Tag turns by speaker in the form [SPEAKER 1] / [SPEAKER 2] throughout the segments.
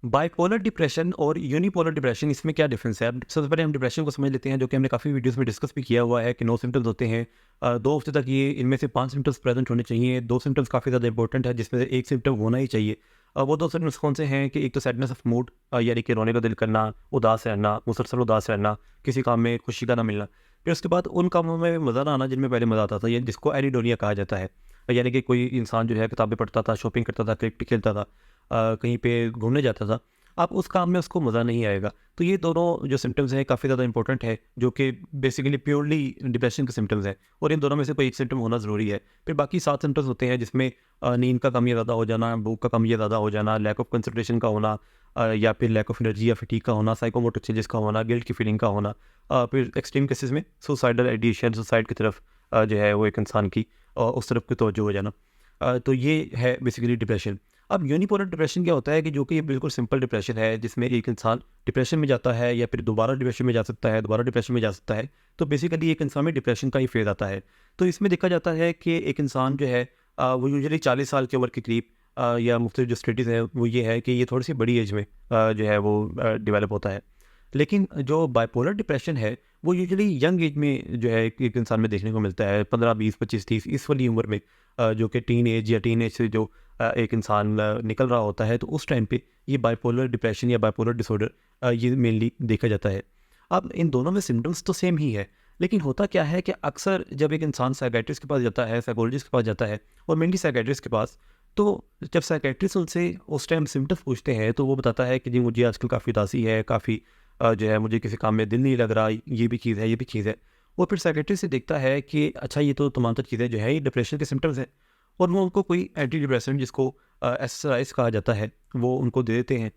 [SPEAKER 1] Bipolar depression और unipolar depression, इसमें क्या डिफरेंस है? अब सबसे पहले हम डिप्रेशन को समझ लेते हैं, जो कि हमने काफ़ी वीडियोस में डिस्कस भी किया हुआ है कि 9 सिम्पटम्स होते हैं। 2 हफ्ते तक ये इनमें से 5 सिम्पटम्स प्रेजेंट होने चाहिए। 2 सिम्पटम्स काफ़ी ज़्यादा इंपॉर्टेंट है, जिसमें से 1 सिम्पटम होना ही चाहिए। वो 2 सिम्पटम्स कौन से हैं कि एक तो सैडनेस ऑफ मूड, यानी कि रोने का दिल करना, उदास रहना, मुसलसल उदास रहना, किसी काम में खुशी का ना मिलना। फिर उसके बाद उन कामों में मज़ा ना आना जिनमें पहले मज़ा आता था, या जिसको एनीडोनिया कहा जाता है। यानी कि कोई इंसान जो है किताबें पढ़ता था, शॉपिंग करता था, क्रिकेट खेलता था, कहीं पे घूमने जाता था, अब उस काम में उसको मज़ा नहीं आएगा। तो ये दोनों जो सिम्पटम्स हैं काफ़ी ज़्यादा इंपॉर्टेंट है, जो कि बेसिकली प्योरली डिप्रेशन के सिम्पटम्स हैं, और इन दोनों में से कोई एक सिम्पटम होना ज़रूरी है। फिर बाकी 7 सिम्पटम्स होते हैं, जिसमें नींद का कम या ज़्यादा हो जाना, भूख का कम या ज़्यादा हो जाना, लैक ऑफ कंसंट्रेशन का होना, या फिर लैक ऑफ एनर्जी या फटीग का होना, साइकोमोटर चेंजेस का होना, गिल्ट की फीलिंग का होना, फिर एक्सट्रीम केसेस में सुसाइडल आइडिएशन, सुसाइड की तरफ जो है वो एक इंसान की उस तरफ की तवज्जो हो जाना। तो ये है बेसिकली डिप्रेशन। अब यूनिपोलर डिप्रेशन क्या होता है कि जो कि ये बिल्कुल सिंपल डिप्रेशन है, जिसमें एक इंसान डिप्रेशन में जाता है या फिर दोबारा डिप्रेशन में जा सकता है, दोबारा डिप्रेशन में जा सकता है। तो बेसिकली एक इंसान में डिप्रेशन का ही फेज़ आता है। तो इसमें देखा जाता है कि एक इंसान जो है वो यूजुअली 40 साल की उम्र के करीब, या मुख्तलिफ जो स्टडीज़ है वो ये है कि ये थोड़ी सी बड़ी एज में जो है वो डेवलप होता है। लेकिन जो बाइपोलर डिप्रेशन है वो यूजुअली यंग एज में जो है एक इंसान में देखने को मिलता है, 15, 20, 25, 30 इस वाली उम्र में, जो कि टीन एज या टीन एज से जो एक इंसान निकल रहा होता है, तो उस टाइम पे ये बाइपोलर डिप्रेशन या बाइपोलर डिसऑर्डर ये मेनली देखा जाता है। अब इन दोनों में सिम्टम्स तो सेम ही है, लेकिन होता क्या है कि अक्सर जब एक इंसान साइकियाट्रिस्ट के पास जाता है, साइकोलॉजिस्ट के पास जाता है, और मेनली साइकियाट्रिस्ट के पास, तो जब साइकियाट्रिस्ट उनसे उस टाइम सिम्टम्स पूछते हैं तो वो बताता है कि जी मुझे आजकल काफ़ी उदासी है, काफ़ी जो है मुझे किसी काम में दिल नहीं लग रहा, ये भी चीज़ है, ये भी चीज़ है। वो फिर साइकियाट्रिस्ट से देखता है कि अच्छा ये तो तमाम तर चीज़ें जो है ये डिप्रेशन के सिम्टम्स हैं, और वो उनको कोई एंटी डिप्रेसेंट, जिसको एसएसआरआईज़ कहा जाता है, वो उनको दे देते हैं।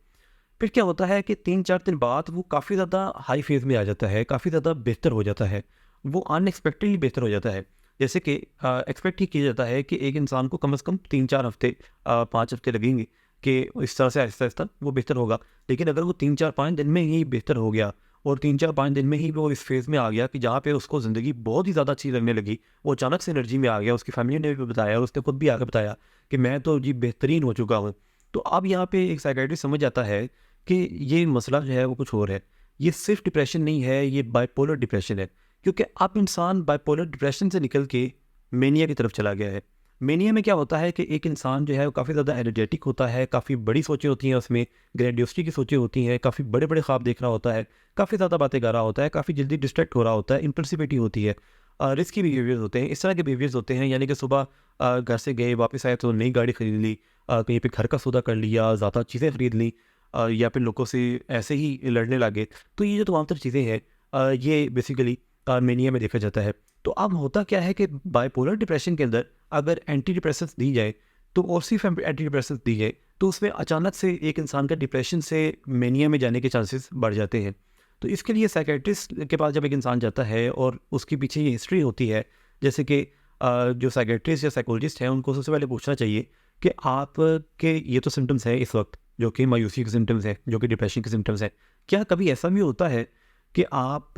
[SPEAKER 1] फिर क्या होता है कि 3-4 दिन बाद वो काफ़ी ज़्यादा हाई फेज़ में आ जाता है, काफ़ी ज़्यादा बेहतर हो जाता है। वो अनएक्सपेक्टेडली बेहतर हो जाता है। जैसे कि एक्सपेक्ट ही किया जाता है कि एक इंसान को कम से कम 3-4 हफ़्ते, 5 हफ़्ते लगेंगे कि इस तरह से आहिस्ता-आहिस्ता वो बेहतर होगा। लेकिन अगर वो 3-4-5 दिन में ही बेहतर हो गया, और 3-4-5 दिन में ही वो इस फ़ेज़ में आ गया कि जहाँ पे उसको ज़िंदगी बहुत ही ज़्यादा अच्छी लगने लगी, वो अचानक से एनर्जी में आ गया, उसकी फैमिली ने भी बताया, उसने खुद भी आके बताया कि मैं तो जी बेहतरीन हो चुका हूँ। तो अब यहाँ पे एक साइकियाट्रिस्ट समझ जाता है कि ये मसला जो है वो कुछ और है। ये सिर्फ़ डिप्रेशन नहीं है, ये बाइपोलर डिप्रेशन है। क्योंकि अब इंसान बाइपोलर डिप्रेशन से निकल के मेनिया की तरफ चला गया है। मेनिया में क्या होता है कि एक इंसान जो है वो काफ़ी ज़्यादा एनर्जेटिक होता है, काफ़ी बड़ी सोचें होती हैं उसमें, ग्रैंडियोसिटी की सोचें होती हैं, काफ़ी बड़े-बड़े ख्वाब देख रहा होता है, काफ़ी ज़्यादा बातें कर रहा होता है, काफ़ी जल्दी डिस्ट्रैक्ट हो रहा होता है, इम्पल्सिविटी होती है, रिस्की बिहेवियर्स होते हैं। इस तरह के बिहेवियर्स होते हैं, यानी कि सुबह घर से गए, वापस आए तो नई गाड़ी खरीद ली, कहीं पे घर का सौदा कर लिया, ज़्यादा चीज़ें खरीद लीं, या फिर लोगों से ऐसे ही लड़ने लगे। तो ये जो तमाम तर चीज़ें हैं, ये बेसिकली मेनिया में देखा जाता है। तो अब होता क्या है कि बाइपोलर डिप्रेशन के अंदर अगर एंटी डिप्रेसेंट्स दी जाए, तो और सिर्फ एंटी डिप्रेसेंट्स दी जाए, तो उसमें अचानक से एक इंसान का डिप्रेशन से मेनिया में जाने के चांसेस बढ़ जाते हैं। तो इसके लिए साइकियाट्रिस्ट के पास जब एक इंसान जाता है और उसके पीछे ये हिस्ट्री होती है, जैसे कि जो साइकियाट्रिस्ट या साइकोलॉजिस्ट हैं उनको सबसे पहले पूछना चाहिए कि आपके ये तो सिम्टम्स हैं इस वक्त, जो कि मायूसी के सिम्टम्स हैं, जो कि डिप्रेशन के सिम्टम्स हैं। क्या कभी ऐसा भी होता है कि आप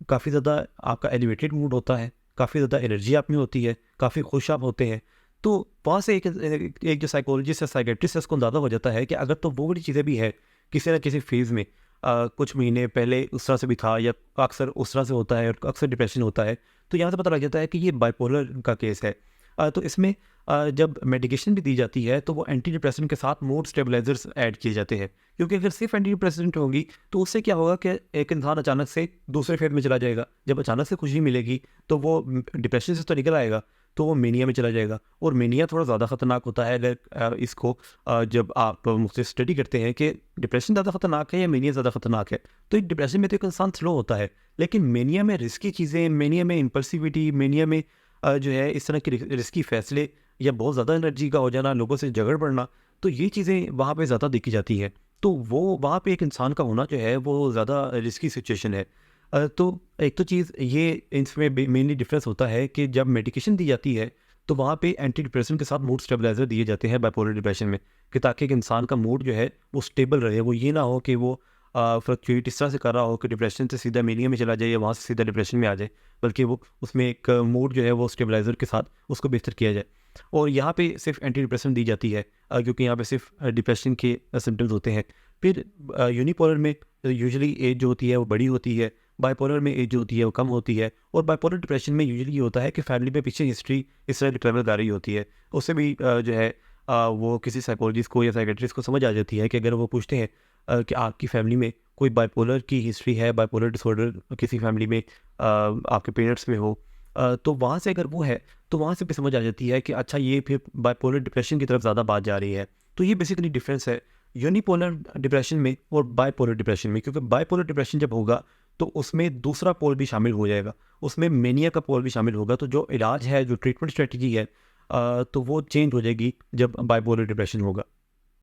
[SPEAKER 1] काफ़ी ज़्यादा, आपका एलिवेटेड मूड होता है, काफ़ी ज़्यादा एनर्जी आप में होती है, काफ़ी खुश आप होते हैं? तो वहाँ से एक जो साइकोलॉजिस्ट या साइकियाट्रिस्ट है उसको अंदाज़ा हो जाता है कि अगर तो वो वाली चीज़ें भी है, किसी न किसी फ़ेज़ में कुछ महीने पहले उस तरह से भी था, या अक्सर उस तरह से होता है और अक्सर डिप्रेशन होता है, तो यहाँ से पता लग जाता है कि ये बाइपोलर का केस है। तो इसमें जब मेडिकेशन भी दी जाती है तो वो एंटी डिप्रेसेंट के साथ मूड स्टेबलाइजर्स ऐड किए जाते हैं, क्योंकि अगर सिर्फ एंटी डिप्रेसेंट होगी तो उससे क्या होगा कि एक इंसान अचानक से दूसरे फेज में चला जाएगा। जब अचानक से खुशी मिलेगी तो वो डिप्रेशन से तो निकल आएगा, तो वो मेनिया में चला जाएगा, और मेनिया थोड़ा ज़्यादा ख़तरनाक होता है। अगर इसको जब आप मुझसे स्टडी करते हैं कि डिप्रेशन ज़्यादा ख़तरनाक है या मेनिया ज़्यादा ख़तरनाक है, तो एक डिप्रेशन में तो एक इंसान स्लो होता है, लेकिन मेनिया में रिस्की चीज़ें, मेनिया में इम्पल्सिविटी, मेनिया में जो है इस तरह के रिस्की फैसले, या बहुत ज़्यादा एनर्जी का हो जाना, लोगों से झगड़ पड़ना, तो ये चीज़ें वहाँ पे ज़्यादा देखी जाती हैं। तो वो वहाँ पे एक इंसान का होना जो है वो ज़्यादा रिस्की सिचुएशन है। तो एक तो चीज़ ये इसमें मेनली डिफरेंस होता है कि जब मेडिकेशन दी जाती है तो वहाँ पे एंटी डिप्रेशन के साथ मूड स्टेबलाइजर दिए जाते हैं बाइपोलर डिप्रेशन में, कि ताकि एक इंसान का मूड जो है वो स्टेबल रहे। वो ये ना हो कि वो फ्लक्चुएट इस तरह से कर रहा हो कि डिप्रेशन से सीधा मेनिया में चला जाए या वहाँ से सीधा डिप्रेशन में आ जाए, बल्कि वो उसमें एक मूड जो है वो स्टेबलाइजर के साथ उसको बेहतर किया जाए। और यहाँ पे सिर्फ एंटी डिप्रेशन दी जाती है, क्योंकि यहाँ पे सिर्फ डिप्रेशन के सिम्टम्स होते हैं। फिर यूनिपोलर में यूजुअली एज जो होती है वो बड़ी होती है, बाइपोलर में एज जो होती है वो कम होती है, और बाइपोलर डिप्रेशन में यूजुअली ये होता है कि फैमिली में पीछे हिस्ट्री इस तरह की ट्रैवल कर रही होती है। उससे भी जो है वो किसी साइकोलॉजिस्ट को या साइकेट्रिस्ट को समझ आ जाती है कि अगर वो पूछते हैं कि आपकी फैमिली में कोई बाइपोलर की हिस्ट्री है, बाइपोलर डिसऑर्डर किसी फैमिली में आपके पेरेंट्स में हो, तो वहाँ से अगर वो है तो वहाँ से भी समझ आ जाती है कि अच्छा ये फिर बाइपोलर डिप्रेशन की तरफ ज़्यादा बात जा रही है। तो ये बेसिकली डिफरेंस है यूनिपोलर डिप्रेशन में और बाइपोलर डिप्रेशन में, क्योंकि बाइपोलर डिप्रेशन जब होगा तो उसमें दूसरा पोल भी शामिल हो जाएगा, उसमें मेनिया का पोल भी शामिल होगा। तो जो इलाज है, जो ट्रीटमेंट स्ट्रेटजी है तो वो चेंज हो जाएगी जब बाइपोलर डिप्रेशन होगा।